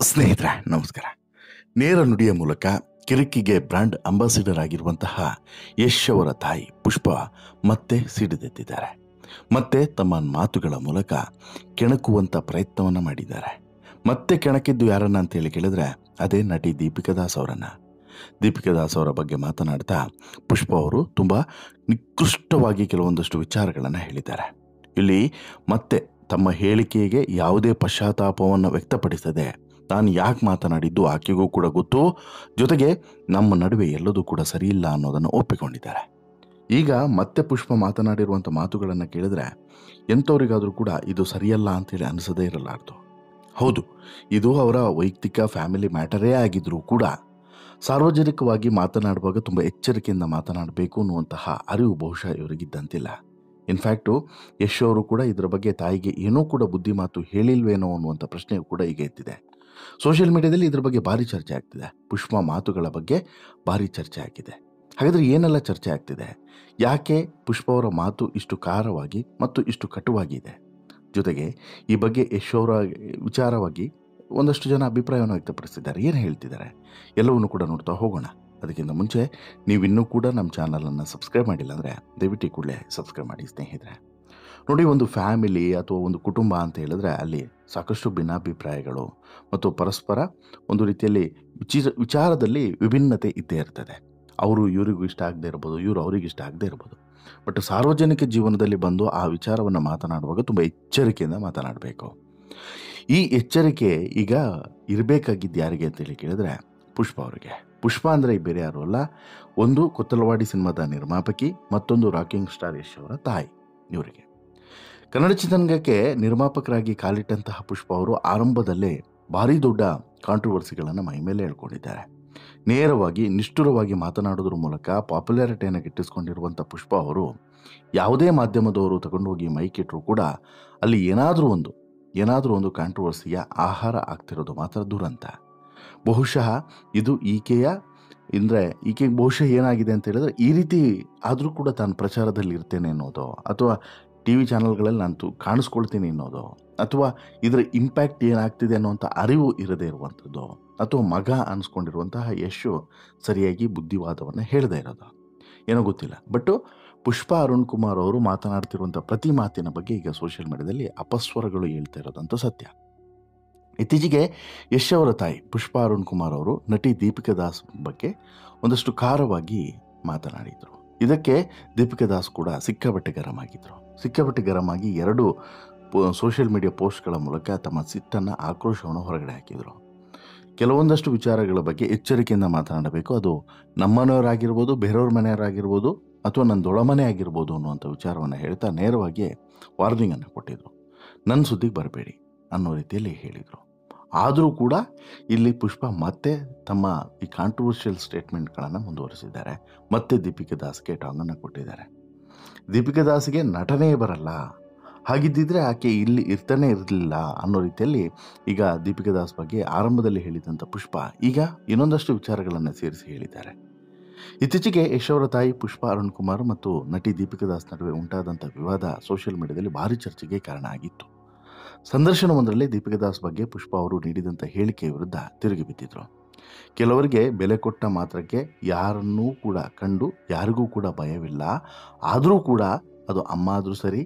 ಸ್ನೇಹಿತರೆ ನಮಸ್ಕಾರ. ನೇರ ನುಡಿಯ ಮೂಲಕ ಕಿರಿಕಿಗೆ ಬ್ರ್ಯಾಂಡ್ ಅಂಬಾಸಿಡರ್ ಆಗಿರುವಂತಹ ಯಶ್ ಅವರ ತಾಯಿ ಪುಷ್ಪ ಮತ್ತೆ ಸಿಡಿದೆದ್ದಿದ್ದಾರೆ. ಮತ್ತೆ ತಮ್ಮ ಮಾತುಗಳ ಮೂಲಕ ಕೆಣಕುವಂಥ ಪ್ರಯತ್ನವನ್ನು ಮಾಡಿದ್ದಾರೆ. ಮತ್ತೆ ಕೆಣಕಿದ್ದು ಯಾರನ್ನ ಅಂತೇಳಿ ಕೇಳಿದ್ರೆ ಅದೇ ನಟಿ ದೀಪಿಕಾ ದಾಸ್ ಅವರನ್ನ. ದೀಪಿಕಾ ದಾಸ್ ಅವರ ಬಗ್ಗೆ ಮಾತನಾಡ್ತಾ ಪುಷ್ಪ ಅವರು ತುಂಬ ನಿಕೃಷ್ಟವಾಗಿ ಕೆಲವೊಂದಷ್ಟು ವಿಚಾರಗಳನ್ನು ಹೇಳಿದ್ದಾರೆ. ಇಲ್ಲಿ ಮತ್ತೆ ತಮ್ಮ ಹೇಳಿಕೆಗೆ ಯಾವುದೇ ಪಶ್ಚಾತ್ತಾಪವನ್ನು ವ್ಯಕ್ತಪಡಿಸದೆ ನಾನು ಯಾಕೆ ಮಾತನಾಡಿದ್ದು ಆಕೆಗೂ ಕೂಡ ಗೊತ್ತು, ಜೊತೆಗೆ ನಮ್ಮ ನಡುವೆ ಎಲ್ಲದೂ ಕೂಡ ಸರಿಯಿಲ್ಲ ಅನ್ನೋದನ್ನು ಒಪ್ಪಿಕೊಂಡಿದ್ದಾರೆ. ಈಗ ಮತ್ತೆ ಪುಷ್ಪ ಮಾತನಾಡಿರುವಂಥ ಮಾತುಗಳನ್ನು ಕೇಳಿದ್ರೆ ಎಂಥವ್ರಿಗಾದರೂ ಕೂಡ ಇದು ಸರಿಯಲ್ಲ ಅಂತೇಳಿ ಅನಿಸದೇ ಇರಲಾರ್ದು. ಹೌದು, ಇದು ಅವರ ವೈಯಕ್ತಿಕ ಫ್ಯಾಮಿಲಿ ಮ್ಯಾಟರೇ ಆಗಿದ್ರೂ ಕೂಡ ಸಾರ್ವಜನಿಕವಾಗಿ ಮಾತನಾಡುವಾಗ ತುಂಬ ಎಚ್ಚರಿಕೆಯಿಂದ ಮಾತನಾಡಬೇಕು ಅನ್ನುವಂತಹ ಅರಿವು ಬಹುಶಃ ಇವರಿಗಿದ್ದಂತಿಲ್ಲ. ಇನ್ಫ್ಯಾಕ್ಟು ಯಶ್ ಅವರು ಕೂಡ ಇದರ ಬಗ್ಗೆ ತಾಯಿಗೆ ಏನೂ ಕೂಡ ಬುದ್ಧಿ ಮಾತು ಹೇಳಿಲ್ವೇನೋ ಅನ್ನುವಂಥ ಪ್ರಶ್ನೆಯೂ ಕೂಡ ಈಗ ಎತ್ತಿದೆ. ಸೋಷಿಯಲ್ ಮೀಡಿಯಾದಲ್ಲಿ ಇದ್ರ ಬಗ್ಗೆ ಭಾರಿ ಚರ್ಚೆ ಆಗ್ತಿದೆ. ಪುಷ್ಪ ಮಾತುಗಳ ಬಗ್ಗೆ ಭಾರಿ ಚರ್ಚೆ ಆಗಿದೆ. ಹಾಗಾದರೆ ಏನೆಲ್ಲ ಚರ್ಚೆ ಆಗ್ತಿದೆ? ಯಾಕೆ ಪುಷ್ಪ ಅವರ ಮಾತು ಇಷ್ಟು ಖಾರವಾಗಿ ಮತ್ತು ಇಷ್ಟು ಕಟುವಾಗಿದೆ? ಜೊತೆಗೆ ಈ ಬಗ್ಗೆ ಯಶ್ ಅವರ ವಿಚಾರವಾಗಿ ಒಂದಷ್ಟು ಜನ ಅಭಿಪ್ರಾಯವನ್ನು ವ್ಯಕ್ತಪಡಿಸಿದ್ದಾರೆ. ಏನು ಹೇಳ್ತಿದ್ದಾರೆ ಎಲ್ಲವನ್ನೂ ಕೂಡ ನೋಡ್ತಾ ಹೋಗೋಣ. ಅದಕ್ಕಿಂತ ಮುಂಚೆ ನೀವಿನ್ನೂ ಕೂಡ ನಮ್ಮ ಚಾನಲನ್ನು ಸಬ್ಸ್ಕ್ರೈಬ್ ಮಾಡಿಲ್ಲ ಅಂದರೆ ದಯವಿಟ್ಟು ಕೂಡಲೇ ಸಬ್ಸ್ಕ್ರೈಬ್ ಮಾಡಿ ಸ್ನೇಹಿತರೆ. ನೋಡಿ, ಒಂದು ಫ್ಯಾಮಿಲಿ ಅಥವಾ ಒಂದು ಕುಟುಂಬ ಅಂತ ಹೇಳಿದ್ರೆ ಅಲ್ಲಿ ಸಾಕಷ್ಟು ಭಿನ್ನಾಭಿಪ್ರಾಯಗಳು ಮತ್ತು ಪರಸ್ಪರ ಒಂದು ರೀತಿಯಲ್ಲಿ ವಿಚಾರದಲ್ಲಿ ವಿಭಿನ್ನತೆ ಇದ್ದೇ ಇರ್ತದೆ. ಅವರು ಇವರಿಗೂ ಇಷ್ಟ ಆಗದೆ ಇರ್ಬೋದು, ಇವರು ಅವರಿಗೆ ಇಷ್ಟ ಆಗದೆ ಇರ್ಬೋದು. ಬಟ್ ಸಾರ್ವಜನಿಕ ಜೀವನದಲ್ಲಿ ಬಂದು ಆ ವಿಚಾರವನ್ನು ಮಾತನಾಡುವಾಗ ತುಂಬ ಎಚ್ಚರಿಕೆಯಿಂದ ಮಾತನಾಡಬೇಕು. ಈ ಎಚ್ಚರಿಕೆ ಈಗ ಇರಬೇಕಾಗಿದ್ದು ಯಾರಿಗೆ ಅಂತೇಳಿ ಕೇಳಿದ್ರೆ ಪುಷ್ಪ ಅವರಿಗೆ. ಪುಷ್ಪ ಅಂದರೆ ಬೇರೆ ಯಾರು ಅಲ್ಲ, ಒಂದು ಕೊತ್ತಲವಾಡಿ ಸಿನಿಮಾದ ನಿರ್ಮಾಪಕಿ, ಮತ್ತೊಂದು ರಾಕಿಂಗ್ ಸ್ಟಾರ್ ಯಶ್ ಅವರ ತಾಯಿ. ಇವರಿಗೆ ಕನ್ನಡ ಚಿತ್ರರಂಗಕ್ಕೆ ನಿರ್ಮಾಪಕರಾಗಿ ಕಾಲಿಟ್ಟಂತಹ ಪುಷ್ಪ ಅವರು ಆರಂಭದಲ್ಲೇ ಭಾರಿ ದೊಡ್ಡ ಕಾಂಟ್ರವರ್ಸಿಗಳನ್ನು ಮೈಮೇಲೆ ಹೇಳ್ಕೊಂಡಿದ್ದಾರೆ. ನೇರವಾಗಿ ನಿಷ್ಠುರವಾಗಿ ಮಾತನಾಡೋದ್ರ ಮೂಲಕ ಪಾಪ್ಯುಲಾರಿಟಿಯನ್ನು ಗಿಟ್ಟಿಸ್ಕೊಂಡಿರುವಂಥ ಪುಷ್ಪ ಅವರು ಯಾವುದೇ ಮಾಧ್ಯಮದವರು ತಗೊಂಡು ಹೋಗಿ ಮೈಕಿಟ್ಟರು ಕೂಡ ಅಲ್ಲಿ ಏನಾದರೂ ಒಂದು ಕಾಂಟ್ರವರ್ಸಿಯ ಆಹಾರ ಆಗ್ತಿರೋದು ಮಾತ್ರ ದುರಂತ. ಬಹುಶಃ ಇದು ಈಕೆ ಬಹುಶಃ ಏನಾಗಿದೆ ಅಂತ ಹೇಳಿದ್ರೆ ಈ ರೀತಿ ಆದರೂ ಕೂಡ ತಾನು ಪ್ರಚಾರದಲ್ಲಿ ಇರ್ತೇನೆ ಅನ್ನೋದು, ಅಥವಾ ಟಿ ವಿ ಚಾನಲ್ಗಳಲ್ಲಿ ನಾನು ಕಾಣಿಸ್ಕೊಳ್ತೀನಿ ಅನ್ನೋದು, ಅಥವಾ ಇದರ ಇಂಪ್ಯಾಕ್ಟ್ ಏನಾಗ್ತಿದೆ ಅನ್ನೋಂಥ ಅರಿವು ಇರದೇ ಇರುವಂಥದ್ದು, ಅಥವಾ ಮಗ ಅನಿಸ್ಕೊಂಡಿರುವಂತಹ ಯಶು ಸರಿಯಾಗಿ ಬುದ್ಧಿವಾದವನ್ನು ಹೇಳದೇ ಇರೋದು, ಏನೋ ಗೊತ್ತಿಲ್ಲ. ಬಟ್ ಪುಷ್ಪ ಅರುಣ್ ಕುಮಾರ್ ಅವರು ಮಾತನಾಡ್ತಿರುವಂಥ ಪ್ರತಿ ಮಾತಿನ ಬಗ್ಗೆ ಈಗ ಸೋಷಿಯಲ್ ಮೀಡಿಯಾದಲ್ಲಿ ಅಪಸ್ವರಗಳು ಹೇಳ್ತಾ ಇರೋದಂತ ಸತ್ಯ. ಇತ್ತೀಚೆಗೆ ಯಶ್ ಅವರ ತಾಯಿ ಪುಷ್ಪ ಅರುಣ್ ಕುಮಾರ್ ಅವರು ನಟಿ ದೀಪಿಕಾ ದಾಸ್ ಬಗ್ಗೆ ಒಂದಷ್ಟು ಖಾರವಾಗಿ ಮಾತನಾಡಿದರು. ಇದಕ್ಕೆ ದೀಪಿಕಾ ದಾಸ್ ಕೂಡ ಸಿಕ್ಕಾಪಟ್ಟೆ ಗರಂ ಆಗಿ ಎರಡು ಸೋಷಿಯಲ್ ಮೀಡಿಯಾ ಪೋಸ್ಟ್ಗಳ ಮೂಲಕ ತಮ್ಮ ಸಿಟ್ಟನ್ನು, ಆಕ್ರೋಶವನ್ನು ಹೊರಗಡೆ ಹಾಕಿದರು. ಕೆಲವೊಂದಷ್ಟು ವಿಚಾರಗಳ ಬಗ್ಗೆ ಎಚ್ಚರಿಕೆಯಿಂದ ಮಾತನಾಡಬೇಕು. ಅದು ನಮ್ಮನೆಯವರಾಗಿರ್ಬೋದು, ಬೇರೆಯವ್ರ ಮನೆಯವರಾಗಿರ್ಬೋದು, ಅಥವಾ ನನ್ನ ದೊಡ್ಡಮನೆ ಆಗಿರ್ಬೋದು ಅನ್ನುವಂಥ ವಿಚಾರವನ್ನು ಹೇಳ್ತಾ ನೇರವಾಗಿ ವಾರ್ನಿಂಗನ್ನು ಕೊಟ್ಟಿದ್ರು. ನನ್ನ ಸುದ್ದಿಗೆ ಬರಬೇಡಿ ಅನ್ನೋ ರೀತಿಯಲ್ಲಿ ಹೇಳಿದರು. ಆದರೂ ಕೂಡ ಇಲ್ಲಿ ಪುಷ್ಪ ಮತ್ತೆ ತಮ್ಮ ಈ ಕಾಂಟ್ರವರ್ಷಿಯಲ್ ಸ್ಟೇಟ್ಮೆಂಟ್ಗಳನ್ನು ಮುಂದುವರಿಸಿದ್ದಾರೆ. ಮತ್ತೆ ದೀಪಿಕಾ ದಾಸ್ಗೆ ಟಾಂಗನ್ನು ಕೊಟ್ಟಿದ್ದಾರೆ. ದೀಪಿಕಾ ದಾಸ್ಗೆ ನಟನೆ ಬರಲ್ಲ, ಹಾಗಿದ್ದಿದ್ರೆ ಆಕೆ ಇಲ್ಲಿ ಇರ್ತಾನೆ ಇರಲಿಲ್ಲ ಅನ್ನೋ ರೀತಿಯಲ್ಲಿ ಈಗ ದೀಪಿಕಾ ದಾಸ್ ಬಗ್ಗೆ ಆರಂಭದಲ್ಲಿ ಹೇಳಿದಂಥ ಪುಷ್ಪ ಈಗ ಇನ್ನೊಂದಷ್ಟು ವಿಚಾರಗಳನ್ನು ಸೇರಿಸಿ ಹೇಳಿದ್ದಾರೆ. ಇತ್ತೀಚೆಗೆ ಯಶ್ ಅವರ ತಾಯಿ ಪುಷ್ಪ ಅರುಣ್ ಕುಮಾರ್ ಮತ್ತು ನಟಿ ದೀಪಿಕಾ ದಾಸ್ ನಡುವೆ ಉಂಟಾದಂಥ ವಿವಾದ ಸೋಷಿಯಲ್ ಮೀಡಿಯಾದಲ್ಲಿ ಭಾರಿ ಚರ್ಚೆಗೆ ಕಾರಣ ಆಗಿತ್ತು. ಸಂದರ್ಶನವೊಂದರಲ್ಲಿ ದೀಪಿಕಾ ದಾಸ್ ಬಗ್ಗೆ ಪುಷ್ಪ ಅವರು ನೀಡಿದಂಥ ಹೇಳಿಕೆ ವಿರುದ್ಧ ತಿರುಗಿ ಬಿದ್ದಿದ್ರು. ಕೆಲವರಿಗೆ ಬೆಲೆ ಕೊಟ್ಟ ಮಾತ್ರಕ್ಕೆ ಯಾರನ್ನೂ ಕೂಡ ಕಂಡು ಯಾರಿಗೂ ಕೂಡ ಭಯವಿಲ್ಲ, ಆದರೂ ಕೂಡ ಅದು ಅಮ್ಮ ಆದರೂ ಸರಿ,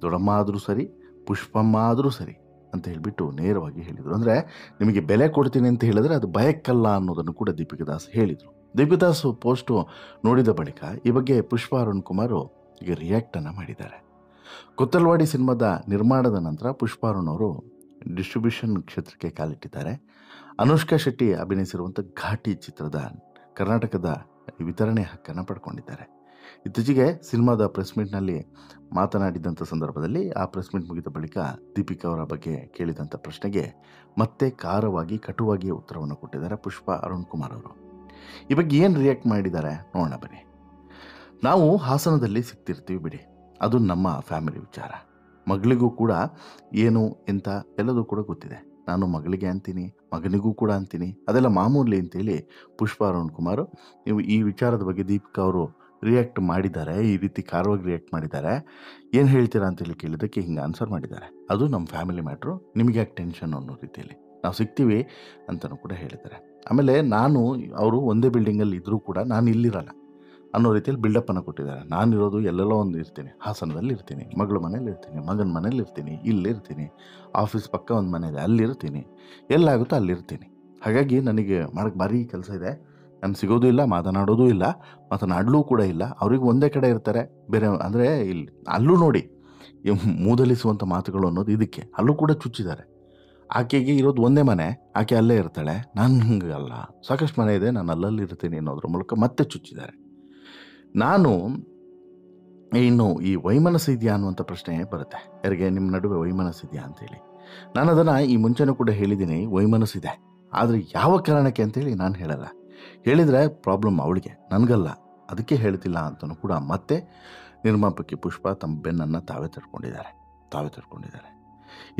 ದೊಡ್ಡಮ್ಮ ಆದರೂ ಸರಿ, ಪುಷ್ಪಮ್ಮ ಆದರೂ ಸರಿ ಅಂತ ಹೇಳಿಬಿಟ್ಟು ನೇರವಾಗಿ ಹೇಳಿದರು. ಅಂದರೆ ನಿಮಗೆ ಬೆಲೆ ಕೊಡ್ತೀನಿ ಅಂತ ಹೇಳಿದ್ರೆ ಅದು ಭಯಕ್ಕಲ್ಲ ಅನ್ನೋದನ್ನು ಕೂಡ ದೀಪಿಕಾ ದಾಸ್ ಹೇಳಿದರು. ದೀಪಿಕಾ ದಾಸ್ ಪೋಸ್ಟು ನೋಡಿದ ಬಳಿಕ ಈ ಬಗ್ಗೆ ಪುಷ್ಪ ಅರುಣ್ ಕುಮಾರ್ ಈಗ ರಿಯಾಕ್ಟನ್ನು ಮಾಡಿದ್ದಾರೆ. ಕೊತ್ತಲವಾಡಿ ಸಿನಿಮಾದ ನಿರ್ಮಾಣದ ನಂತರ ಪುಷ್ಪ ಅರುಣ್ ಅವರು ಡಿಸ್ಟ್ರಿಬ್ಯೂಷನ್ ಕ್ಷೇತ್ರಕ್ಕೆ ಕಾಲಿಟ್ಟಿದ್ದಾರೆ. ಅನುಷ್ಕಾ ಶೆಟ್ಟಿ ಅಭಿನಯಿಸಿರುವಂಥ ಘಾಟಿ ಚಿತ್ರದ ಕರ್ನಾಟಕದ ವಿತರಣೆ ಹಕ್ಕನ್ನು ಪಡ್ಕೊಂಡಿದ್ದಾರೆ. ಇತ್ತೀಚೆಗೆ ಸಿನಿಮಾದ ಪ್ರೆಸ್ ಮೀಟ್ನಲ್ಲಿ ಮಾತನಾಡಿದಂಥ ಸಂದರ್ಭದಲ್ಲಿ ಆ ಪ್ರೆಸ್ ಮೀಟ್ ಮುಗಿದ ಬಳಿಕ ದೀಪಿಕಾ ಅವರ ಬಗ್ಗೆ ಕೇಳಿದಂಥ ಪ್ರಶ್ನೆಗೆ ಮತ್ತೆ ಖಾರವಾಗಿ ಕಟುವಾಗಿ ಉತ್ತರವನ್ನು ಕೊಟ್ಟಿದ್ದಾರೆ ಪುಷ್ಪ ಅರುಣ್ ಕುಮಾರ್ ಅವರು. ಈ ಬಗ್ಗೆ ಏನು ರಿಯಾಕ್ಟ್ ಮಾಡಿದ್ದಾರೆ ನೋಡೋಣ ಬನ್ನಿ. ನಾವು ಹಾಸನದಲ್ಲಿ ಸಿಗ್ತಿರ್ತೀವಿ ಬಿಡಿ, ಅದು ನಮ್ಮ ಫ್ಯಾಮಿಲಿ ವಿಚಾರ. ಮಗಳಿಗೂ ಕೂಡ ಏನು ಎಂತ ಎಲ್ಲದೂ ಕೂಡ ಗೊತ್ತಿದೆ. ನಾನು ಮಗಳಿಗೆ ಅಂತೀನಿ, ಮಗನಿಗೂ ಕೂಡ ಅಂತೀನಿ, ಅದೆಲ್ಲ ಮಾಮೂಲಿ ಅಂತೇಳಿ ಪುಷ್ಪ ಅರುಣ್ ಕುಮಾರ್ ನೀವು ಈ ವಿಚಾರದ ಬಗ್ಗೆ ದೀಪಿಕಾ ಅವರು ರಿಯಾಕ್ಟ್ ಮಾಡಿದ್ದಾರೆ, ಈ ರೀತಿ ಖಾರವಾಗಿ ರಿಯಾಕ್ಟ್ ಮಾಡಿದ್ದಾರೆ, ಏನು ಹೇಳ್ತೀರಾ ಅಂತೇಳಿ ಕೇಳಿದ್ದಕ್ಕೆ ಹಿಂಗೆ ಆನ್ಸರ್ ಮಾಡಿದ್ದಾರೆ. ಅದು ನಮ್ಮ ಫ್ಯಾಮಿಲಿ ಮ್ಯಾಟ್ರು, ನಿಮಗೆ ಯಾಕೆ ಟೆನ್ಷನ್ ಅನ್ನೋ ರೀತಿಯಲ್ಲಿ. ನಾವು ಸಿಗ್ತೀವಿ ಅಂತಲೂ ಕೂಡ ಹೇಳಿದ್ದಾರೆ. ಆಮೇಲೆ ನಾನು ಅವರು ಒಂದೇ ಬಿಲ್ಡಿಂಗಲ್ಲಿ ಇದ್ದರೂ ಕೂಡ ನಾನು ಇಲ್ಲಿರಲ್ಲ ಅನ್ನೋ ರೀತಿಯಲ್ಲಿ ಬಿಲ್ಡಪ್ಪನ್ನು ಕೊಟ್ಟಿದ್ದಾರೆ. ನಾನಿರೋದು ಎಲ್ಲೆಲ್ಲೋ ಒಂದು ಇರ್ತೀನಿ, ಹಾಸನದಲ್ಲಿ ಇರ್ತೀನಿ, ಮಗಳ ಮನೇಲಿ ಇರ್ತೀನಿ, ಮಗನ ಮನೇಲಿ ಇರ್ತೀನಿ, ಇಲ್ಲಿರ್ತೀನಿ, ಆಫೀಸ್ ಪಕ್ಕ ಒಂದು ಮನೆ ಇದೆ ಅಲ್ಲಿರ್ತೀನಿ, ಎಲ್ಲಾಗುತ್ತೋ ಅಲ್ಲಿರ್ತೀನಿ. ಹಾಗಾಗಿ ನನಗೆ ಮಾಡೋಕ್ಕೆ ಭಾರಿ ಕೆಲಸ ಇದೆ. ನಾನು ಸಿಗೋದು ಇಲ್ಲ, ಮಾತನಾಡೋದು ಇಲ್ಲ, ಮಾತನಾಡಲೂ ಕೂಡ ಇಲ್ಲ. ಅವ್ರಿಗೆ ಒಂದೇ ಕಡೆ ಇರ್ತಾರೆ. ಬೇರೆ ಅಂದರೆ ಇಲ್ಲಿ ಅಲ್ಲೂ ನೋಡಿ ಮೂದಲಿಸುವಂಥ ಮಾತುಗಳು ಅನ್ನೋದು ಇದಕ್ಕೆ ಅಲ್ಲೂ ಕೂಡ ಚುಚ್ಚಿದ್ದಾರೆ. ಆಕೆಗೆ ಇರೋದು ಒಂದೇ ಮನೆ, ಆಕೆ ಅಲ್ಲೇ ಇರ್ತಾಳೆ, ನಾನು ಹಂಗಲ್ಲ, ಸಾಕಷ್ಟು ಮನೆ ಇದೆ, ನಾನು ಅಲ್ಲಲ್ಲಿ ಇರ್ತೀನಿ ಅನ್ನೋದ್ರ ಮೂಲಕ ಮತ್ತೆ ಚುಚ್ಚಿದ್ದಾರೆ. ನಾನು ಇನ್ನು ಈ ವೈಮನಸ್ಸು ಇದೆಯಾ ಅನ್ನುವಂಥ ಪ್ರಶ್ನೆ ಬರುತ್ತೆ. ಯಾರಿಗೆ ನಿಮ್ಮ ನಡುವೆ ವೈಮನಸ್ಸಿದೆಯಾ ಅಂತೇಳಿ. ನಾನು ಅದನ್ನು ಈ ಮುಂಚೆನೂ ಕೂಡ ಹೇಳಿದ್ದೀನಿ, ವೈಮನಸ್ಸಿದೆ. ಆದರೆ ಯಾವ ಕಾರಣಕ್ಕೆ ಅಂತೇಳಿ ನಾನು ಹೇಳಲ್ಲ. ಹೇಳಿದರೆ ಪ್ರಾಬ್ಲಮ್ ಅವಳಿಗೆ, ನನಗಲ್ಲ. ಅದಕ್ಕೆ ಹೇಳ್ತಿಲ್ಲ ಅಂತಲೂ ಕೂಡ ಮತ್ತೆ ನಿರ್ಮಾಪಕಿ ಪುಷ್ಪ ತಮ್ಮ ಬೆನ್ನನ್ನು ತಾವೇ ತಡ್ಕೊಂಡಿದ್ದಾರೆ.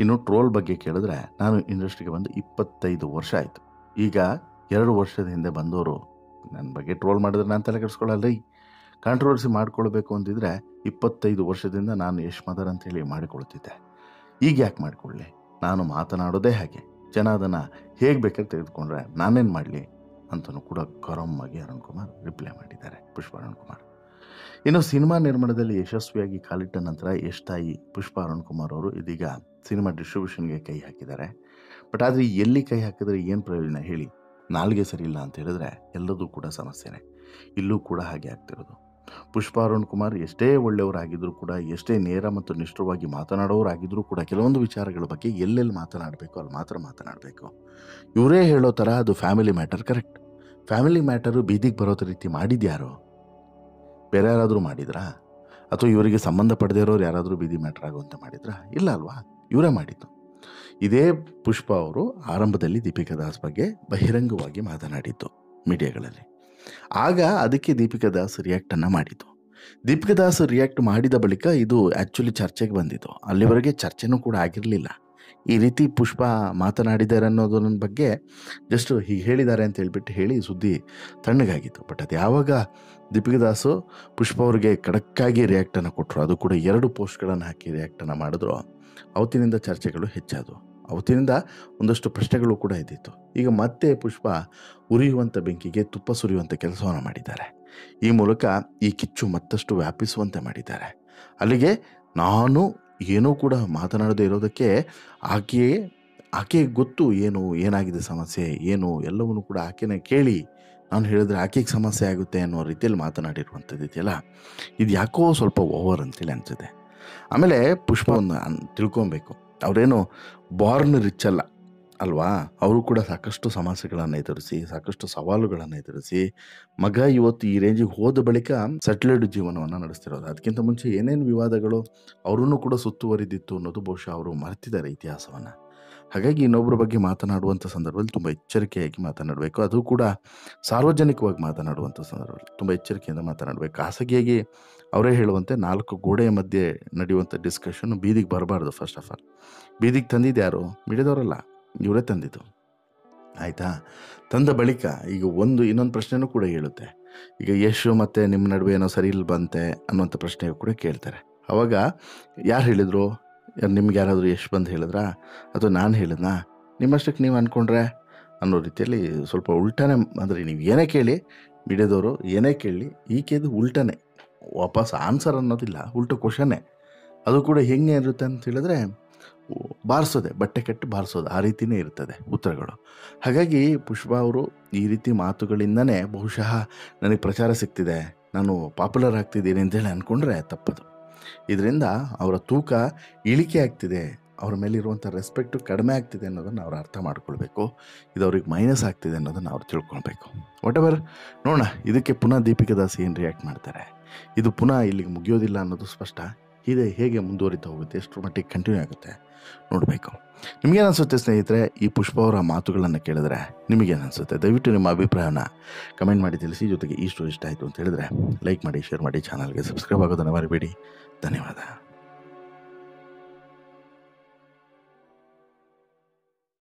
ಇನ್ನು ಟ್ರೋಲ್ ಬಗ್ಗೆ ಕೇಳಿದ್ರೆ, ನಾನು ಇಂಡಸ್ಟ್ರಿಗೆ ಬಂದು 25 ವರ್ಷ ಆಯಿತು. ಈಗ 2 ವರ್ಷದ ಹಿಂದೆ ಬಂದವರು ನನ್ನ ಬಗ್ಗೆ ಟ್ರೋಲ್ ಮಾಡಿದ್ರೆ ನಾನು ತಲೆ ಕೆಡಿಸ್ಕೊಳ್ಳಲ್ಲ. ಕಾಂಟ್ರವರ್ಸಿ ಮಾಡ್ಕೊಳ್ಬೇಕು ಅಂತಿದ್ರೆ 25 ವರ್ಷದಿಂದ ನಾನು ಯಶ್ ಮದರ್ ಅಂತೇಳಿ ಮಾಡಿಕೊಳ್ತಿದ್ದೆ. ಈಗ ಯಾಕೆ ಮಾಡಿಕೊಳ್ಳಿ? ನಾನು ಮಾತನಾಡೋದೇ ಹಾಗೆ, ಜನ ಅದನ್ನು ಹೇಗೆ ಬೇಕಾದ್ರೆ ತೆಗೆದುಕೊಂಡ್ರೆ ನಾನೇನು ಮಾಡಲಿ ಅಂತಲೂ ಕೂಡ ಗರಮ್ಮಾಗಿ ಅರುಣ್ ಕುಮಾರ್ ರಿಪ್ಲೈ ಮಾಡಿದ್ದಾರೆ, ಪುಷ್ಪ ಅರುಣ್ ಕುಮಾರ್. ಇನ್ನು ಸಿನಿಮಾ ನಿರ್ಮಾಣದಲ್ಲಿ ಯಶಸ್ವಿಯಾಗಿ ಕಾಲಿಟ್ಟ ನಂತರ ಯಶ್ ತಾಯಿ ಪುಷ್ಪ ಅರುಣ್ ಕುಮಾರ್ ಅವರು ಇದೀಗ ಸಿನಿಮಾ ಡಿಸ್ಟ್ರಿಬ್ಯೂಷನ್ಗೆ ಕೈ ಹಾಕಿದ್ದಾರೆ. ಬಟ್ ಆದರೆ ಎಲ್ಲಿ ಕೈ ಹಾಕಿದ್ರೆ ಏನು ಪ್ರಯೋಜನ ಹೇಳಿ? ನಾಲ್ಗೆ ಸರಿ ಇಲ್ಲ ಅಂತ ಹೇಳಿದ್ರೆ ಎಲ್ಲದೂ ಕೂಡ ಸಮಸ್ಯೆನೇ. ಇಲ್ಲೂ ಕೂಡ ಹಾಗೆ ಆಗ್ತಿರೋದು. ಪುಷ್ಪ ಅರುಣ್ ಕುಮಾರ್ ಎಷ್ಟೇ ಒಳ್ಳೆಯವರಾಗಿದ್ದರೂ ಕೂಡ, ಎಷ್ಟೇ ನೇರ ಮತ್ತು ನಿಷ್ಠವಾಗಿ ಮಾತನಾಡೋರಾಗಿದ್ದರೂ ಕೂಡ, ಕೆಲವೊಂದು ವಿಚಾರಗಳ ಬಗ್ಗೆ ಎಲ್ಲೆಲ್ಲಿ ಮಾತನಾಡಬೇಕು ಅಲ್ಲಿ ಮಾತ್ರ ಮಾತನಾಡಬೇಕು. ಇವರೇ ಹೇಳೋ ಥರ ಅದು family matter. Correct, family matter ಬೀದಿಗೆ ಬರೋ ರೀತಿ ಮಾಡಿದ್ಯಾರೋ? ಬೇರೆ ಯಾರಾದರೂ ಮಾಡಿದ್ರಾ? ಅಥವಾ ಇವರಿಗೆ ಸಂಬಂಧಪಡದೇ ಇರೋರು ಯಾರಾದರೂ ಬೀದಿ ಮ್ಯಾಟರ್ ಆಗುವಂತ ಮಾಡಿದ್ರಾ? ಇಲ್ಲ ಅಲ್ವಾ, ಇವರೇ ಮಾಡಿದ್ದು. ಇದೇ ಪುಷ್ಪ ಅವರು ಆರಂಭದಲ್ಲಿ ದೀಪಿಕಾ ದಾಸ್ ಬಗ್ಗೆ ಬಹಿರಂಗವಾಗಿ ಮಾತನಾಡಿದ್ದು ಮೀಡಿಯಾಗಳಲ್ಲಿ. ಆಗ ಅದಕ್ಕೆ ದೀಪಿಕಾ ದಾಸ್ ರಿಯಾಕ್ಟನ್ನು ಮಾಡಿದ್ದು. ದೀಪಿಕಾ ದಾಸ್ ರಿಯಾಕ್ಟ್ ಮಾಡಿದ ಬಳಿಕ ಇದು ಆ್ಯಕ್ಚುಲಿ ಚರ್ಚೆಗೆ ಬಂದಿದ್ದು. ಅಲ್ಲಿವರೆಗೆ ಚರ್ಚೆನೂ ಕೂಡ ಆಗಿರಲಿಲ್ಲ. ಈ ರೀತಿ ಪುಷ್ಪ ಮಾತನಾಡಿದ್ದಾರೆ ಅನ್ನೋದನ್ನ ಬಗ್ಗೆ ಜಸ್ಟ್ ಹೀಗೆ ಹೇಳಿದ್ದಾರೆ ಅಂತ ಹೇಳ್ಬಿಟ್ಟು ಹೇಳಿ ಸುದ್ದಿ ತಣ್ಣಗಾಗಿತ್ತು. ಬಟ್ ಅದು ಯಾವಾಗ ದೀಪಿಕಾ ದಾಸು ಪುಷ್ಪ ಅವ್ರಿಗೆ ಖಡಕ್ಕಾಗಿ ರಿಯಾಕ್ಟನ್ನು ಕೊಟ್ಟರು, ಅದು ಕೂಡ 2 ಪೋಸ್ಟ್ಗಳನ್ನು ಹಾಕಿ ರಿಯಾಕ್ಟನ್ನು ಮಾಡಿದ್ರು, ಅವತ್ತಿನಿಂದ ಚರ್ಚೆಗಳು ಹೆಚ್ಚಾದವು. ಅವತ್ತಿನಿಂದ ಒಂದಷ್ಟು ಪ್ರಶ್ನೆಗಳು ಕೂಡ ಇದ್ದಿತ್ತು. ಈಗ ಮತ್ತೆ ಪುಷ್ಪ ಉರಿಯುವಂಥ ಬೆಂಕಿಗೆ ತುಪ್ಪ ಸುರಿಯುವಂಥ ಕೆಲಸವನ್ನು ಮಾಡಿದ್ದಾರೆ. ಈ ಮೂಲಕ ಈ ಕಿಚ್ಚು ಮತ್ತಷ್ಟು ವ್ಯಾಪಿಸುವಂತೆ ಮಾಡಿದ್ದಾರೆ. ಅಲ್ಲಿಗೆ ನಾನು ಏನೂ ಕೂಡ ಮಾತನಾಡದೇ ಇರೋದಕ್ಕೆ ಆಕೆಗೆ ಗೊತ್ತು ಏನಾಗಿದೆ ಸಮಸ್ಯೆ ಏನು ಎಲ್ಲವನ್ನೂ ಕೂಡ ಆಕೆನೇ ಕೇಳಿ ನಾನು ಹೇಳಿದ್ರೆ ಆಕೆಗೆ ಸಮಸ್ಯೆ ಆಗುತ್ತೆ ಅನ್ನೋ ರೀತಿಯಲ್ಲಿ ಮಾತನಾಡಿರುವಂಥದ್ದು ಇದೆಯಲ್ಲ, ಇದು ಯಾಕೋ ಸ್ವಲ್ಪ ಓವರ್ ಅಂತೇಳಿ ಅನಿಸುತ್ತೆ. ಆಮೇಲೆ ಪುಷ್ಪವನ್ನು ತಿಳ್ಕೊಬೇಕು, ಅವರೇನು ಬಾರ್ನ್ ರಿಚ್ ಅಲ್ಲ ಅಲ್ವಾ. ಅವರು ಕೂಡ ಸಾಕಷ್ಟು ಸಮಸ್ಯೆಗಳನ್ನು ಎದುರಿಸಿ, ಸಾಕಷ್ಟು ಸವಾಲುಗಳನ್ನು ಎದುರಿಸಿ, ಮಗ ಇವತ್ತು ಈ ರೇಂಜಿಗೆ ಹೋದ ಬಳಿಕ ಸೆಟ್ಲ್ಡ್ ಜೀವನವನ್ನು ನಡೆಸ್ತಿರೋದು. ಅದಕ್ಕಿಂತ ಮುಂಚೆ ಏನೇನು ವಿವಾದಗಳು ಅವರನ್ನು ಕೂಡ ಸುತ್ತುವರಿದಿತ್ತು ಅನ್ನೋದು ಬಹುಶಃ ಅವರು ಮರೆತಿದ್ದಾರೆ ಇತಿಹಾಸವನ್ನು. ಹಾಗಾಗಿ ಇನ್ನೊಬ್ಬರ ಬಗ್ಗೆ ಮಾತನಾಡುವಂಥ ಸಂದರ್ಭದಲ್ಲಿ ತುಂಬ ಎಚ್ಚರಿಕೆಯಾಗಿ ಮಾತನಾಡಬೇಕು. ಅದು ಕೂಡ ಸಾರ್ವಜನಿಕವಾಗಿ ಮಾತನಾಡುವಂಥ ಸಂದರ್ಭದಲ್ಲಿ ತುಂಬ ಎಚ್ಚರಿಕೆಯಿಂದ ಮಾತನಾಡಬೇಕು. ಖಾಸಗಿಯಾಗಿ ಅವರೇ ಹೇಳುವಂತೆ 4 ಗೋಡೆಯ ಮಧ್ಯೆ ನಡೆಯುವಂಥ ಡಿಸ್ಕಷನ್ ಬೀದಿಗೆ ಬರಬಾರ್ದು. ಫಸ್ಟ್ ಆಫ್ ಆಲ್ ಬೀದಿಗೆ ತಂದಿದ್ದು ಯಾರು? ಮಿಡಿದವರಲ್ಲ, ಇವರೇ ತಂದಿದ್ದು. ಆಯಿತಾ? ತಂದ ಬಳಿಕ ಈಗ ಇನ್ನೊಂದು ಪ್ರಶ್ನೆನೂ ಕೂಡ ಹೇಳುತ್ತೆ. ಈಗ ಯಶ್ ಮತ್ತು ನಿಮ್ಮ ನಡುವೆ ಏನೋ ಸರಿ ಇಲ್ಲ ಬಂತೆ ಅನ್ನೋಂಥ ಪ್ರಶ್ನೆ ಕೂಡ ಕೇಳ್ತಾರೆ. ಆವಾಗ ಯಾರು ಹೇಳಿದರು? ನಿಮ್ಗೆ ಯಾರಾದರೂ ಯಶ್ ಬಂದು ಹೇಳಿದ್ರಾ ಅಥವಾ ನಾನು ಹೇಳಿದ್ನಾ? ನಿಮ್ಮಷ್ಟಕ್ಕೆ ನೀವು ಅಂದ್ಕೊಂಡ್ರೆ ಅನ್ನೋ ರೀತಿಯಲ್ಲಿ ಸ್ವಲ್ಪ ಉಲ್ಟಾನೆ. ಅಂದರೆ ನೀವು ಏನೇ ಕೇಳಿ, ಮೀಡಿಯಾದವರು ಏನೇ ಕೇಳಿ, ಈಕೆದು ಉಲ್ಟನೇ, ವಾಪಸ್ ಆನ್ಸರ್ ಅನ್ನೋದಿಲ್ಲ, ಉಲ್ಟು ಕ್ವಶನ್ನೇ. ಅದು ಕೂಡ ಹೆಂಗೆ ಇರುತ್ತೆ ಅಂತ ಹೇಳಿದ್ರೆ ಬಾರಿಸೋದೆ, ಬಟ್ಟೆ ಕಟ್ಟಿ ಬಾರಿಸೋದು, ಆ ರೀತಿಯೇ ಇರ್ತದೆ ಉತ್ತರಗಳು. ಹಾಗಾಗಿ ಪುಷ್ಪ ಅವರು ಈ ರೀತಿ ಮಾತುಗಳಿಂದನೇ ಬಹುಶಃ ನನಗೆ ಪ್ರಚಾರ ಸಿಗ್ತಿದೆ, ನಾನು ಪಾಪ್ಯುಲರ್ ಆಗ್ತಿದ್ದೀನಿ ಅಂತೇಳಿ ಅಂದ್ಕೊಂಡ್ರೆ ತಪ್ಪದು. ಇದರಿಂದ ಅವರ ತೂಕ ಇಳಿಕೆ ಆಗ್ತಿದೆ, ಅವ್ರ ಮೇಲಿರುವಂಥ ರೆಸ್ಪೆಕ್ಟು ಕಡಿಮೆ ಆಗ್ತಿದೆ ಅನ್ನೋದನ್ನು ಅವ್ರು ಅರ್ಥ ಮಾಡ್ಕೊಳ್ಬೇಕು. ಇದು ಅವ್ರಿಗೆ ಮೈನಸ್ ಆಗ್ತಿದೆ ಅನ್ನೋದನ್ನು ಅವ್ರು ತಿಳ್ಕೊಳ್ಬೇಕು. ವಾಟ್ ಎವರ್, ನೋಡೋಣ ಇದಕ್ಕೆ ಪುನಃ ದೀಪಿಕಾ ದಾಸ್ ಏನು ರಿಯಾಕ್ಟ್ ಮಾಡ್ತಾರೆ. ಇದು ಪುನಃ ಇಲ್ಲಿಗೆ ಮುಗಿಯೋದಿಲ್ಲ ಅನ್ನೋದು ಸ್ಪಷ್ಟ. ಇದೆ ಹೇಗೆ ಮುಂದುವರಿತಾ ಹೋಗುತ್ತೆ, ಎಷ್ಟು ಮಟ್ಟಿಗೆ ಕಂಟಿನ್ಯೂ ಆಗುತ್ತೆ ನೋಡಬೇಕು. ನಿಮಗೇನು ಅನಿಸುತ್ತೆ ಸ್ನೇಹಿತರೆ? ಈ ಪುಷ್ಪ ಅವರ ಮಾತುಗಳನ್ನು ಕೇಳಿದ್ರೆ ನಿಮಗೇನು ಅನಿಸುತ್ತೆ? ದಯವಿಟ್ಟು ನಿಮ್ಮ ಅಭಿಪ್ರಾಯನ ಕಮೆಂಟ್ ಮಾಡಿ ತಿಳಿಸಿ. ಜೊತೆಗೆ ಈ ಸ್ಟೋರಿ ಇಷ್ಟ ಆಯಿತು ಅಂತ ಹೇಳಿದ್ರೆ ಲೈಕ್ ಮಾಡಿ, ಶೇರ್ ಮಾಡಿ, ಚಾನಲ್ಗೆ ಸಬ್ಸ್ಕ್ರೈಬ್ ಆಗೋದನ್ನು ಮರಿಬೇಡಿ. ಧನ್ಯವಾದ.